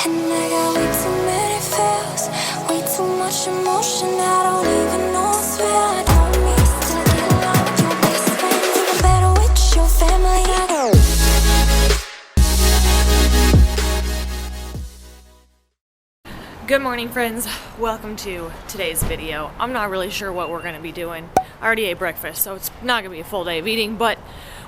And I got way too many feels, way too much emotion. I don't even know what's real. I don't need to get along with your best friend, even better with your family. Good morning, friends. Welcome to today's video. I'm not really sure what we're going to be doing. I already ate breakfast, so it's not going to be a full day of eating, but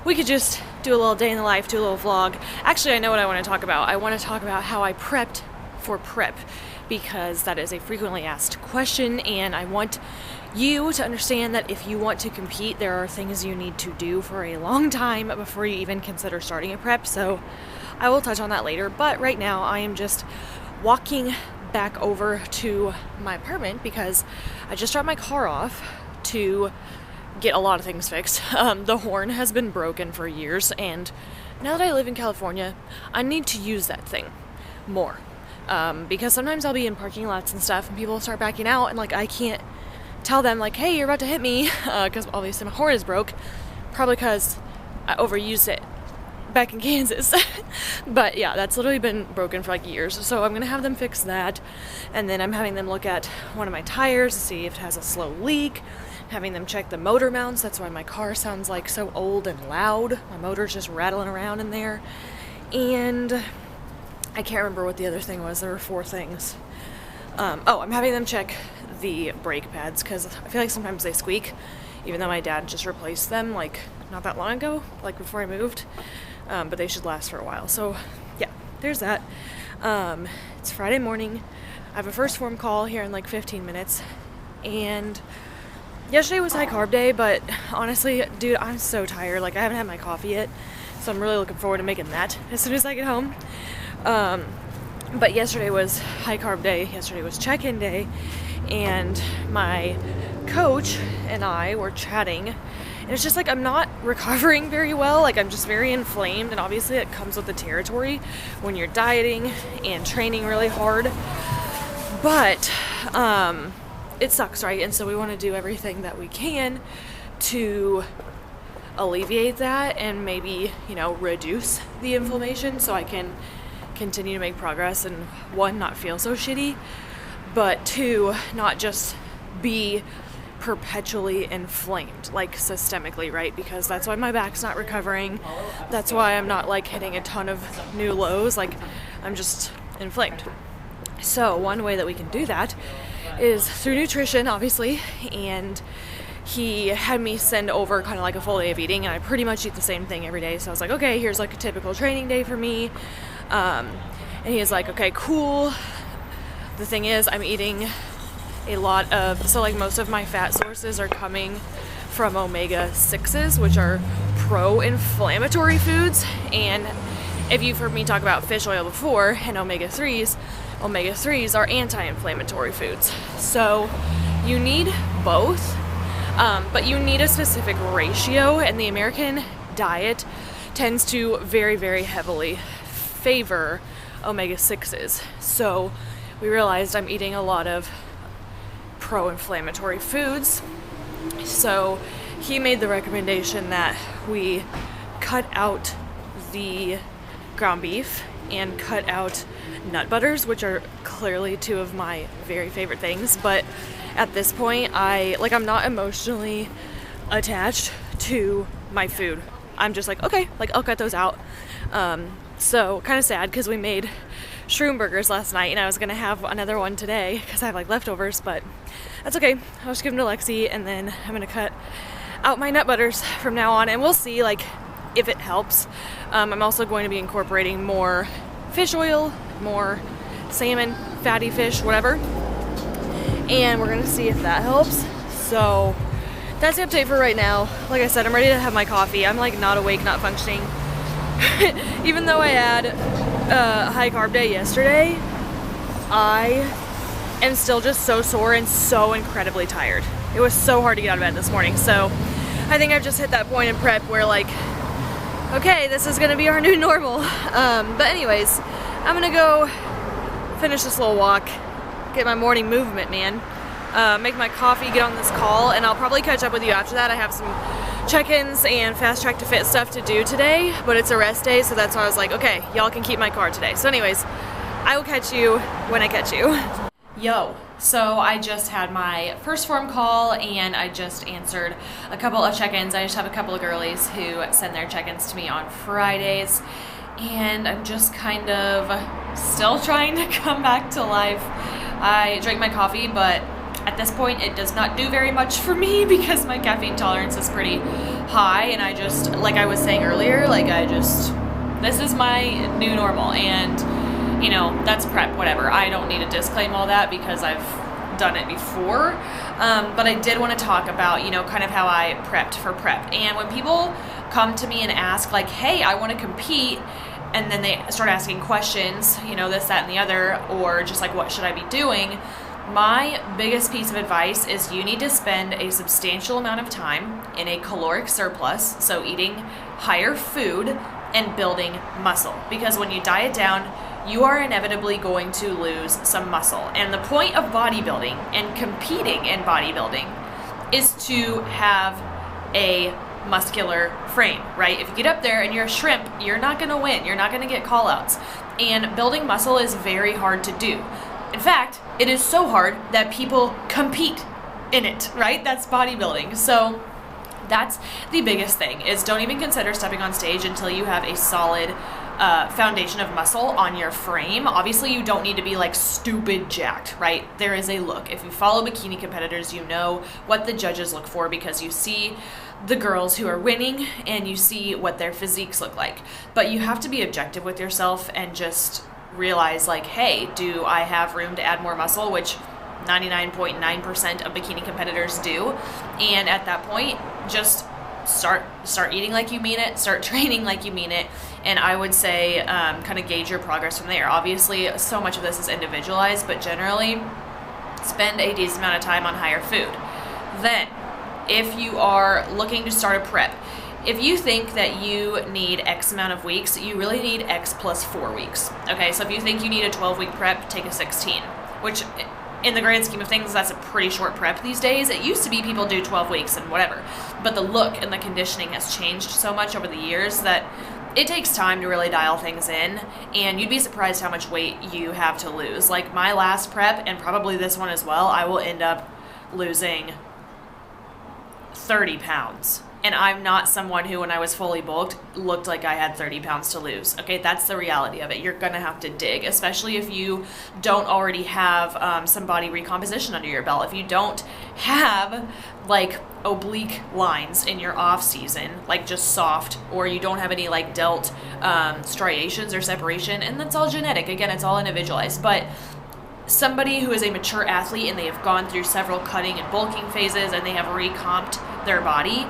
we could just do a little day in the life, do a little vlog. Actually, I know what I want to talk about. I want to talk about how I prepped for prep, because that is a frequently asked question, and I want you to understand that if you want to compete, there are things you need to do for a long time before you even consider starting a prep. So I will touch on that later, but right now I am just walking back over to my apartment because I just dropped my car off to get a lot of things fixed. The horn has been broken for years, and now that I live in California, I need to use that thing more. Because sometimes I'll be in parking lots and stuff and people will start backing out, and like I can't tell them like, hey, you're about to hit me, because obviously my horn is broke, probably because I overused it back in Kansas. But yeah, that's literally been broken for like years, so I'm gonna have them fix that, and then I'm having them look at one of my tires to see if it has a slow leak, having them check the motor mounts. That's why my car sounds like so old and loud. My motor's just rattling around in there, and I can't remember what the other thing was. There were 4 things. I'm having them check the brake pads because I feel like sometimes they squeak, even though my dad just replaced them like not that long ago, like before I moved. But they should last for a while. So yeah, there's that. It's Friday morning. I have a first form call here in like 15 minutes. And yesterday was high carb day, but honestly, dude, I'm so tired. Like I haven't had my coffee yet. So I'm really looking forward to making that as soon as I get home. But yesterday was high carb day. Yesterday was check-in day. And my coach and I were chatting. And it's just like I'm not recovering very well. Like I'm just very inflamed, and obviously it comes with the territory when you're dieting and training really hard. But it sucks, right? And so we want to do everything that we can to alleviate that and maybe, reduce the inflammation so I can continue to make progress and 1, not feel so shitty, but 2, not just be perpetually inflamed, like systemically, right? Because that's why my back's not recovering. That's why I'm not like hitting a ton of new lows. Like I'm just inflamed. So one way that we can do that is through nutrition, obviously. And he had me send over kind of like a full day of eating, and I pretty much eat the same thing every day. So I was like, okay, here's like a typical training day for me. And he was like, okay, cool. The thing is, I'm eating a lot of, so like most of my fat sources are coming from omega-6s, which are pro-inflammatory foods. And if you've heard me talk about fish oil before and omega-3s are anti-inflammatory foods. So you need both, but you need a specific ratio, and the American diet tends to very, very heavily favor omega-6s. So we realized I'm eating a lot of pro-inflammatory foods. So he made the recommendation that we cut out the ground beef and cut out nut butters, which are clearly 2 of my very favorite things. But at this point, I'm not emotionally attached to my food. I'm just like, okay, like I'll cut those out. So kind of sad because we made shroom burgers last night, and I was gonna have another one today because I have like leftovers, but that's okay. I'll just give them to Lexi, and then I'm gonna cut out my nut butters from now on, and we'll see like if it helps. I'm also going to be incorporating more fish oil, more salmon, fatty fish, whatever, and we're gonna see if that helps. So that's the update for right now. Like I said, I'm ready to have my coffee. I'm like not awake, not functioning. Even though I had a high carb day yesterday, I am still just so sore and so incredibly tired. It was so hard to get out of bed this morning. So I think I've just hit that point in prep where like, okay, this is gonna be our new normal. But anyways, I'm gonna go finish this little walk, get my morning movement, man. Make my coffee, get on this call, and I'll probably catch up with you after that. I have some check-ins and fast track to fit stuff to do today, but it's a rest day, so that's why I was like, okay, y'all can keep my car today. So anyways, I will catch you when I catch you. Yo, so I just had my first PHORM call and I just answered a couple of check-ins. I just have a couple of girlies who send their check-ins to me on Fridays, and I'm just kind of still trying to come back to life. I drank my coffee, but at this point it does not do very much for me because my caffeine tolerance is pretty high, and I just, like I was saying earlier, this is my new normal, and you know, that's prep, whatever. I don't need to disclaim all that because I've done it before, but I did want to talk about, you know, kind of how I prepped for prep. And when people come to me and ask like, hey, I want to compete, and then they start asking questions, you know, this, that, and the other, or just like, what should I be doing? My biggest piece of advice is you need to spend a substantial amount of time in a caloric surplus, so eating higher food and building muscle, because when you diet down, you are inevitably going to lose some muscle. And the point of bodybuilding and competing in bodybuilding is to have a muscular frame, right? If you get up there and you're a shrimp, you're not gonna win. You're not gonna get call-outs. And building muscle is very hard to do. In fact, it is so hard that people compete in it, right? That's bodybuilding. So that's the biggest thing, is don't even consider stepping on stage until you have a solid foundation of muscle on your frame. Obviously, you don't need to be like stupid jacked, right? There is a look. If you follow bikini competitors, you know what the judges look for because you see the girls who are winning and you see what their physiques look like. But you have to be objective with yourself and just realize like, hey, do I have room to add more muscle? Which 99.9% of bikini competitors do. And at that point, just start eating like you mean it, start training like you mean it, and I would say kind of gauge your progress from there. Obviously, so much of this is individualized, but generally spend a decent amount of time on higher food. Then, if you are looking to start a prep, if you think that you need X amount of weeks, you really need X plus 4 weeks. Okay, so if you think you need a 12-week prep, take a 16, which in the grand scheme of things, that's a pretty short prep these days. It used to be people do 12 weeks and whatever, but the look and the conditioning has changed so much over the years that it takes time to really dial things in, and you'd be surprised how much weight you have to lose. Like my last prep, and probably this one as well, I will end up losing 30 pounds. And I'm not someone who, when I was fully bulked, looked like I had 30 pounds to lose. Okay, that's the reality of it. You're gonna have to dig, especially if you don't already have some body recomposition under your belt. If you don't have like oblique lines in your off season, like just soft, or you don't have any like delt striations or separation, and that's all genetic. Again, it's all individualized, but somebody who is a mature athlete and they have gone through several cutting and bulking phases and they have recomped their body,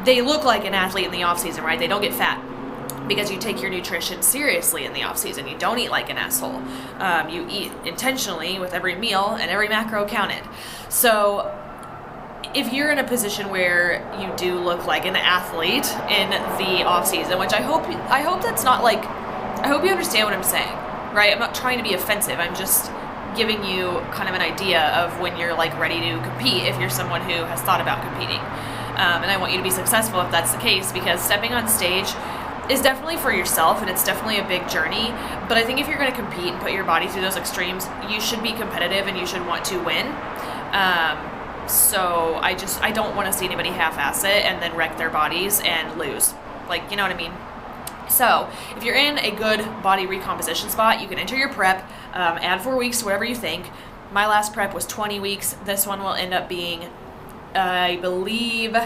they look like an athlete in the off season, right? They don't get fat because you take your nutrition seriously in the off season. You don't eat like an asshole. You eat intentionally with every meal and every macro counted. So if you're in a position where you do look like an athlete in the off season, which I hope that's not like, I hope you understand what I'm saying, right? I'm not trying to be offensive. I'm just giving you kind of an idea of when you're like ready to compete if you're someone who has thought about competing. And I want you to be successful if that's the case, because stepping on stage is definitely for yourself and it's definitely a big journey. But I think if you're going to compete and put your body through those extremes, you should be competitive and you should want to win. So I don't want to see anybody half-ass it and then wreck their bodies and lose. Like, you know what I mean? So if you're in a good body recomposition spot, you can enter your prep, add 4 weeks to whatever you think. My last prep was 20 weeks. This one will end up being, I believe,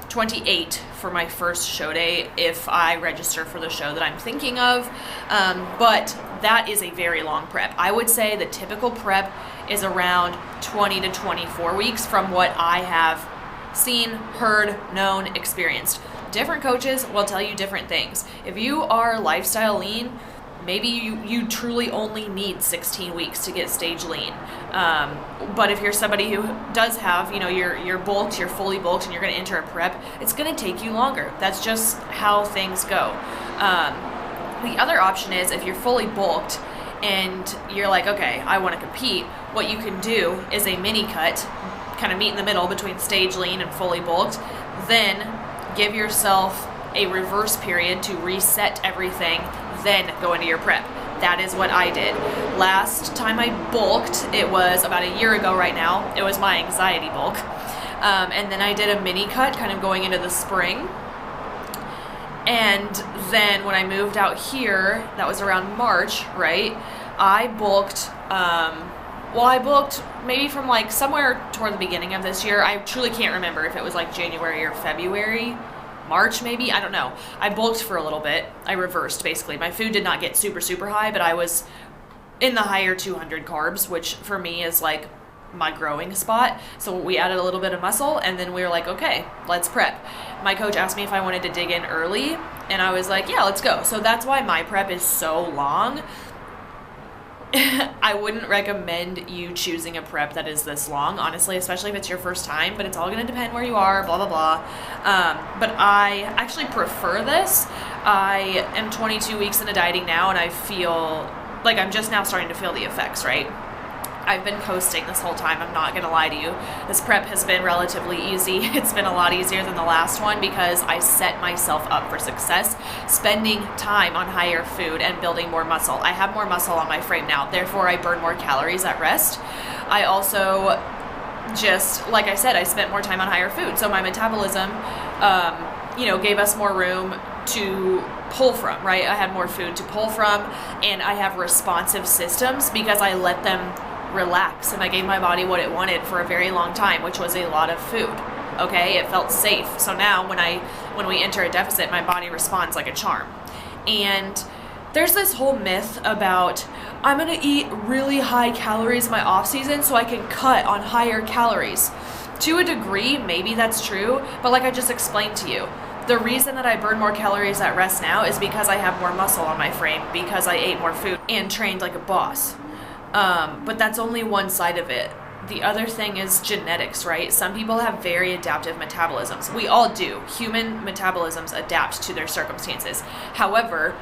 28 for my first show day if I register for the show that I'm thinking of. But that is a very long prep. I would say the typical prep is around 20 to 24 weeks from what I have seen, heard, known, experienced. Different coaches will tell you different things. If you are lifestyle lean, maybe you truly only need 16 weeks to get stage lean. But if you're somebody who does have, you're bulked, you're fully bulked, and you're going to enter a prep, it's going to take you longer. That's just how things go. The other option is if you're fully bulked and you're like, okay, I want to compete, what you can do is a mini cut, kind of meet in the middle between stage lean and fully bulked, then give yourself a reverse period to reset everything, then go into your prep. that is what I did. Last time I bulked, it was about a year ago right now. It was my anxiety bulk. And then I did a mini cut kind of going into the spring. And then when I moved out here, that was around March, right? I bulked, I bulked maybe from like somewhere toward the beginning of this year. I truly can't remember if it was like January or February, March maybe, I don't know. I bulked for a little bit. I reversed basically. My food did not get super high, but I was in the higher 200 carbs, which for me is like my growing spot. So we added a little bit of muscle, and then we were like, okay, let's prep. My coach asked me if I wanted to dig in early, and I was like, yeah, let's go. So that's why my prep is so long. I wouldn't recommend you choosing a prep that is this long, honestly, especially if it's your first time, but it's all going to depend where you are, blah, blah, blah. But I actually prefer this. I am 22 weeks into dieting now, and I feel like I'm just now starting to feel the effects, right? I've been coasting this whole time, I'm not going to lie to you. This prep has been relatively easy. It's been a lot easier than the last one because I set myself up for success, spending time on higher food and building more muscle. I have more muscle on my frame now, therefore I burn more calories at rest. I also just, like I said, I spent more time on higher food, so my metabolism, gave us more room to pull from, right? I had more food to pull from, and I have responsive systems because I let them relax, and I gave my body what it wanted for a very long time, which was a lot of food. Okay, it felt safe. So now when we enter a deficit, my body responds like a charm. And there's this whole myth about I'm gonna eat really high calories in my off season so I can cut on higher calories. To a degree, maybe that's true, but like I just explained to you, the reason that I burn more calories at rest now is because I have more muscle on my frame, because I ate more food and trained like a boss. But that's only one side of it. The other thing is genetics, right? Some people have very adaptive metabolisms. We all do. Human metabolisms adapt to their circumstances. However,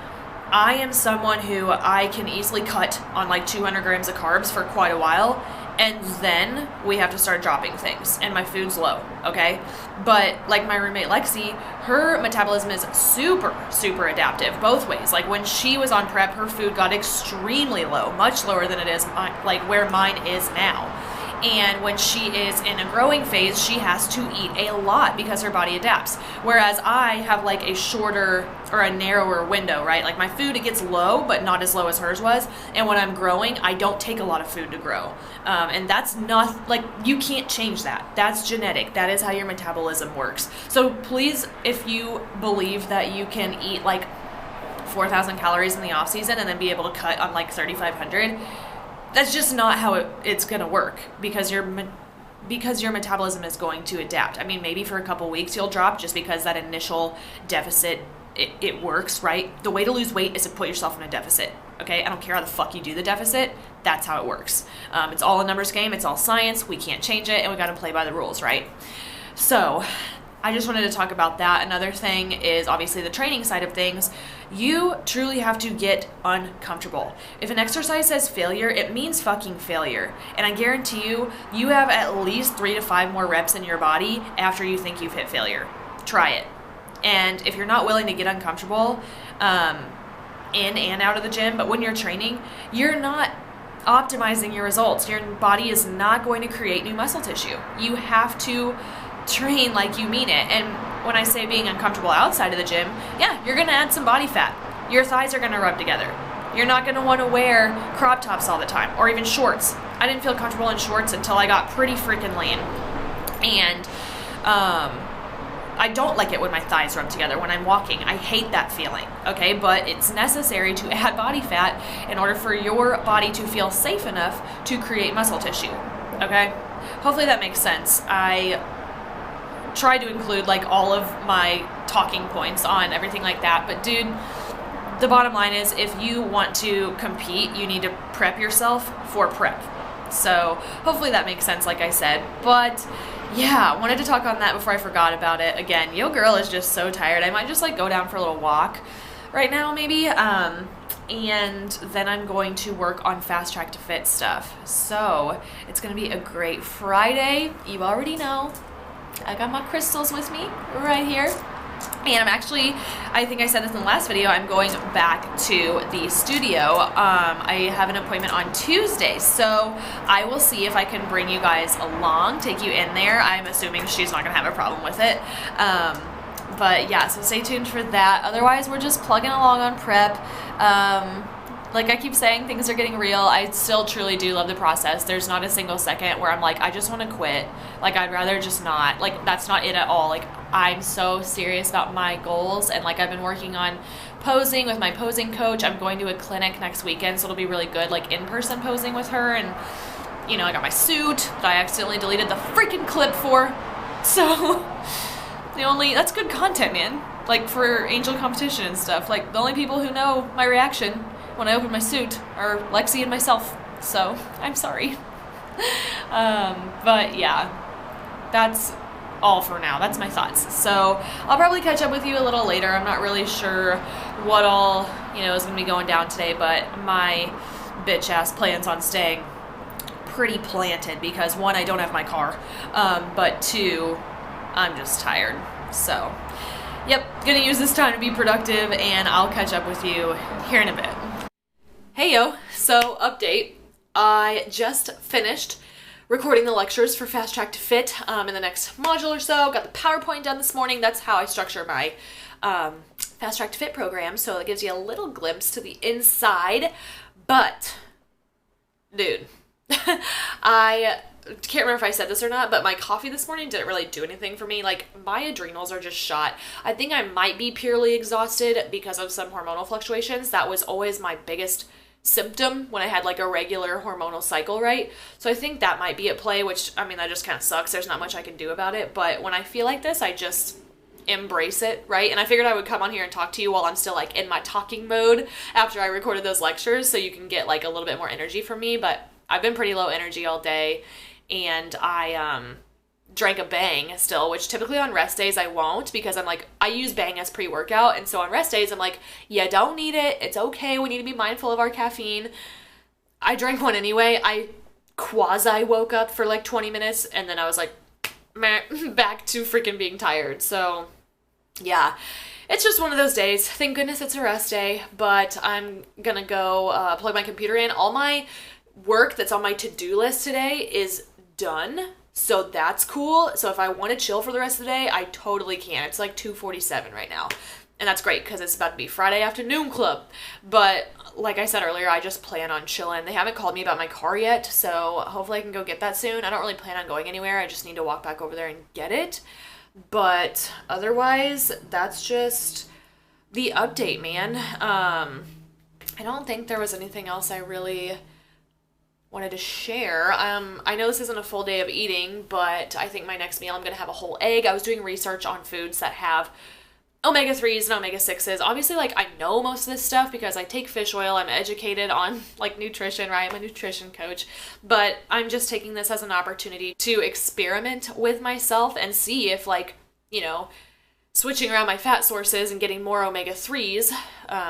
I am someone who I can easily cut on like 200 grams of carbs for quite a while, and then we have to start dropping things, and my food's low, okay? But like my roommate Lexi, her metabolism is super adaptive both ways. Like when she was on prep, her food got extremely low, much lower than it is like where mine is now. And when she is in a growing phase, she has to eat a lot because her body adapts. Whereas I have like a shorter or a narrower window, right? Like my food, it gets low, but not as low as hers was. And when I'm growing, I don't take a lot of food to grow. And that's not, like, you can't change that. That's genetic. That is how your metabolism works. So please, if you believe that you can eat like 4,000 calories in the off season and then be able to cut on like 3,500, that's just not how it's going to work, because your metabolism is going to adapt. I mean, maybe for a couple weeks you'll drop just because that initial deficit, it works, right? The way to lose weight is to put yourself in a deficit, okay? I don't care how the fuck you do the deficit. That's how it works. It's all a numbers game. It's all science. We can't change it, and we got to play by the rules, right? So I just wanted to talk about that. Another thing is obviously the training side of things. You truly have to get uncomfortable. If an exercise says failure, it means fucking failure. And I guarantee you, you have at least 3 to 5 more reps in your body after you think you've hit failure. Try it. And if you're not willing to get uncomfortable in and out of the gym, but when you're training, you're not optimizing your results. Your body is not going to create new muscle tissue. You have to train like you mean it. And when I say being uncomfortable outside of the gym, yeah, you're gonna add some body fat. Your thighs are gonna rub together. You're not gonna wanna wear crop tops all the time, or even shorts. I didn't feel comfortable in shorts until I got pretty freaking lean. And I don't like it when my thighs rub together when I'm walking. I hate that feeling, okay? But it's necessary to add body fat in order for your body to feel safe enough to create muscle tissue, okay? Hopefully that makes sense. I try to include like all of my talking points on everything like that, but dude, the bottom line is if you want to compete, you need to prep yourself for prep. So hopefully that makes sense, like I said. But yeah, I wanted to talk on that before I forgot about it. Again, yo girl is just so tired. I might just like go down for a little walk right now maybe, and then I'm going to work on Fast Track to Fit stuff. So it's gonna be a great Friday. You already know I got my crystals with me right here. And I'm actually, I think I said this in the last video, I'm going back to the studio. I have an appointment on Tuesday, so I will see if I can bring you guys along, take you in there. I'm assuming she's not gonna have a problem with it. But yeah, so stay tuned for that. Otherwise, we're just plugging along on prep. Like I keep saying, things are getting real. I still truly do love the process. There's not a single second where I'm like, I just want to quit. Like, I'd rather just not. Like, that's not it at all. Like, I'm so serious about my goals, and like I've been working on posing with my posing coach. I'm going to a clinic next weekend, so it'll be really good, like in-person posing with her. And you know, I got my suit that I accidentally deleted the freaking clip for. So that's good content, man. Like for angel competition and stuff. Like the only people who know my reaction when I open my suit are Lexi and myself. So I'm sorry. But yeah, that's all for now. That's my thoughts. So I'll probably catch up with you a little later. I'm not really sure what all, is going to be going down today, but my bitch ass plans on staying pretty planted because one, I don't have my car, but two, I'm just tired. So yep, gonna use this time to be productive, and I'll catch up with you here in a bit. Hey yo, so update. I just finished recording the lectures for Fast Track to Fit in the next module or so. Got the PowerPoint done this morning. That's how I structure my Fast Track to Fit program, so it gives you a little glimpse to the inside. But, dude, I can't remember if I said this or not, but my coffee this morning didn't really do anything for me. Like, my adrenals are just shot. I think I might be purely exhausted because of some hormonal fluctuations. That was always my biggest symptom when I had like a regular hormonal cycle, right? So I think that might be at play, which, I mean, that just kind of sucks. There's not much I can do about it. But when I feel like this, I just embrace it, right? And I figured I would come on here and talk to you while I'm still like in my talking mode after I recorded those lectures, so you can get like a little bit more energy from me. But I've been pretty low energy all day, and I drank a Bang still, which typically on rest days I won't, because I'm like, I use Bang as pre-workout, and so on rest days I'm like, you don't need it, it's okay, we need to be mindful of our caffeine. I drank one anyway. I quasi woke up for like 20 minutes, and then I was like, meh, back to freaking being tired. So yeah, it's just one of those days. Thank goodness it's a rest day, but I'm gonna go plug my computer in. All my work that's on my to-do list today is done, so that's cool. So if I want to chill for the rest of the day, I totally can. It's like 2:47 right now, and that's great because it's about to be Friday afternoon club. But like I said earlier, I just plan on chilling. They haven't called me about my car yet, so hopefully I can go get that soon. I don't really plan on going anywhere. I just need to walk back over there and get it. But otherwise, that's just the update, man. I don't think there was anything else I really wanted to share. I know this isn't a full day of eating, but I think my next meal I'm going to have a whole egg. I was doing research on foods that have omega-3s and omega-6s. Obviously, like, I know most of this stuff because I take fish oil. I'm educated on, like, nutrition, right? I'm a nutrition coach. But I'm just taking this as an opportunity to experiment with myself and see if, like, switching around my fat sources and getting more omega-3s,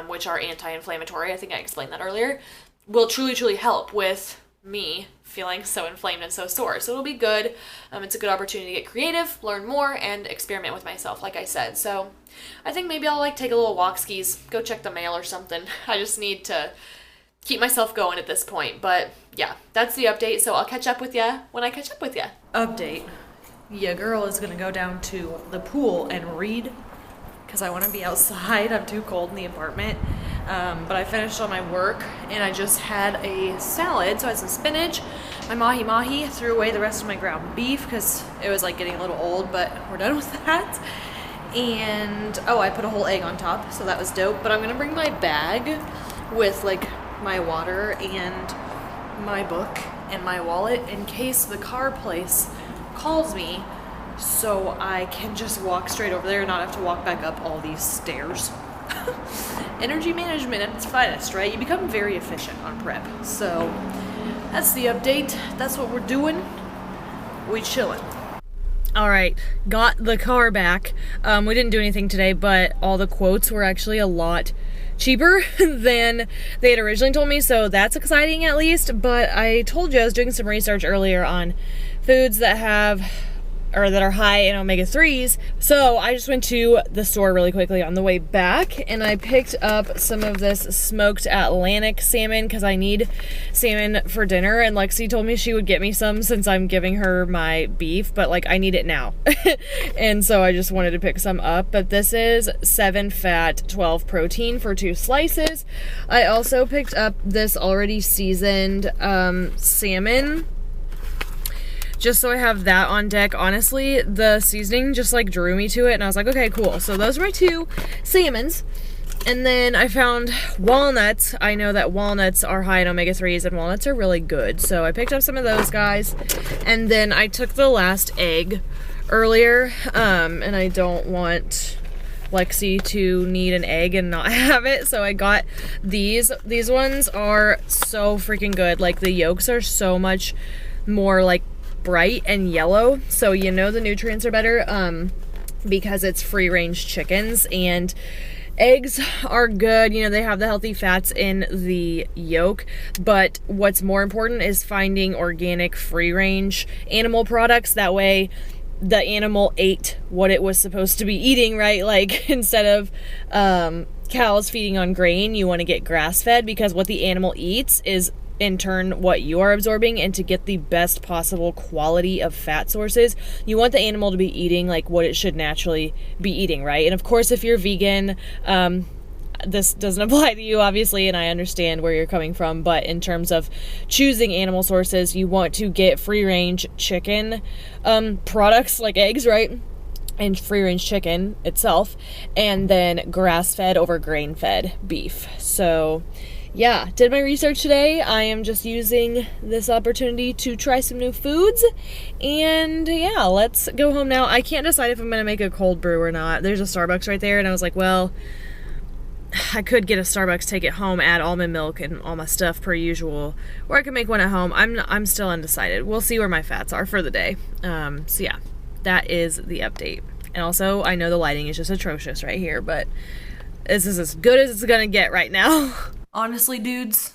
which are anti-inflammatory, I think I explained that earlier, will truly, truly help with me feeling so inflamed and so sore. So it'll be good. It's a good opportunity to get creative, learn more, and experiment with myself, like I said. So I think maybe I'll take a little walk skis, go check the mail or something. I just need to keep myself going at this point. But yeah, that's the update. So I'll catch up with ya when I catch up with ya. Update. Yeah, girl is gonna go down to the pool and read because I want to be outside. I'm too cold in the apartment. But I finished all my work, and I just had a salad. So I had some spinach, my mahi-mahi, threw away the rest of my ground beef because it was like getting a little old, but we're done with that. And, I put a whole egg on top, so that was dope. But I'm going to bring my bag with like my water and my book and my wallet in case the car place calls me, so I can just walk straight over there and not have to walk back up all these stairs. Energy management at its finest, right? You become very efficient on prep. So that's the update. That's what we're doing. We chilling. All right, got the car back. We didn't do anything today, but all the quotes were actually a lot cheaper than they had originally told me, so that's exciting at least. But I told you I was doing some research earlier on foods that have or that are high in omega-3s. So I just went to the store really quickly on the way back, and I picked up some of this smoked Atlantic salmon because I need salmon for dinner, and Lexi told me she would get me some since I'm giving her my beef, but like I need it now. And so I just wanted to pick some up. But this is 7 fat, 12 protein for 2 slices. I also picked up this already seasoned salmon, just so I have that on deck. Honestly, the seasoning just like drew me to it, and I was like, okay, cool. So those are my 2 salmons. And then I found walnuts. I know that walnuts are high in omega-3s, and walnuts are really good. So I picked up some of those guys. And then I took the last egg earlier, and I don't want Lexi to need an egg and not have it, so I got these. These ones are so freaking good. Like, the yolks are so much more like bright and yellow, so you know the nutrients are better because it's free range chickens. And eggs are good, you know, they have the healthy fats in the yolk, but what's more important is finding organic free range animal products. That way the animal ate what it was supposed to be eating, right? Like, instead of cows feeding on grain, you want to get grass fed, because what the animal eats is in turn what you are absorbing. And to get the best possible quality of fat sources, you want the animal to be eating like what it should naturally be eating, right? And of course, if you're vegan, this doesn't apply to you, obviously, and I understand where you're coming from, but in terms of choosing animal sources, you want to get free-range chicken products like eggs, right? And free-range chicken itself, and then grass-fed over grain-fed beef. So yeah, did my research today. I am just using this opportunity to try some new foods, and yeah, let's go home now. I can't decide if I'm gonna make a cold brew or not. There's a Starbucks right there, and I was like, well, I could get a Starbucks, take it home, add almond milk and all my stuff per usual, or I could make one at home. I'm still undecided. We'll see where my fats are for the day. So yeah, that is the update. And also, I know the lighting is just atrocious right here, but this is as good as it's gonna get right now. Honestly, dudes,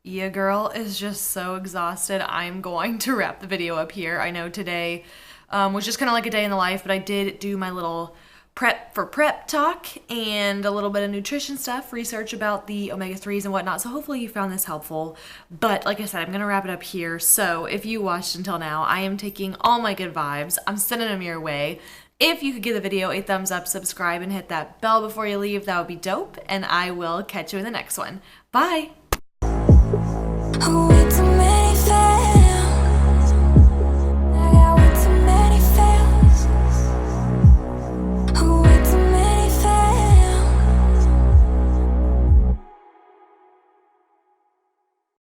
yeah, girl is just so exhausted. I'm going to wrap the video up here. I know today was just kind of like a day in the life, but I did do my little prep for prep talk and a little bit of nutrition stuff, research about the omega-3s and whatnot. So hopefully you found this helpful. But like I said, I'm gonna wrap it up here. So if you watched until now, I am taking all my good vibes, I'm sending them your way. If you could give the video a thumbs up, subscribe, and hit that bell before you leave, that would be dope. And I will catch you in the next one. Bye. Oh,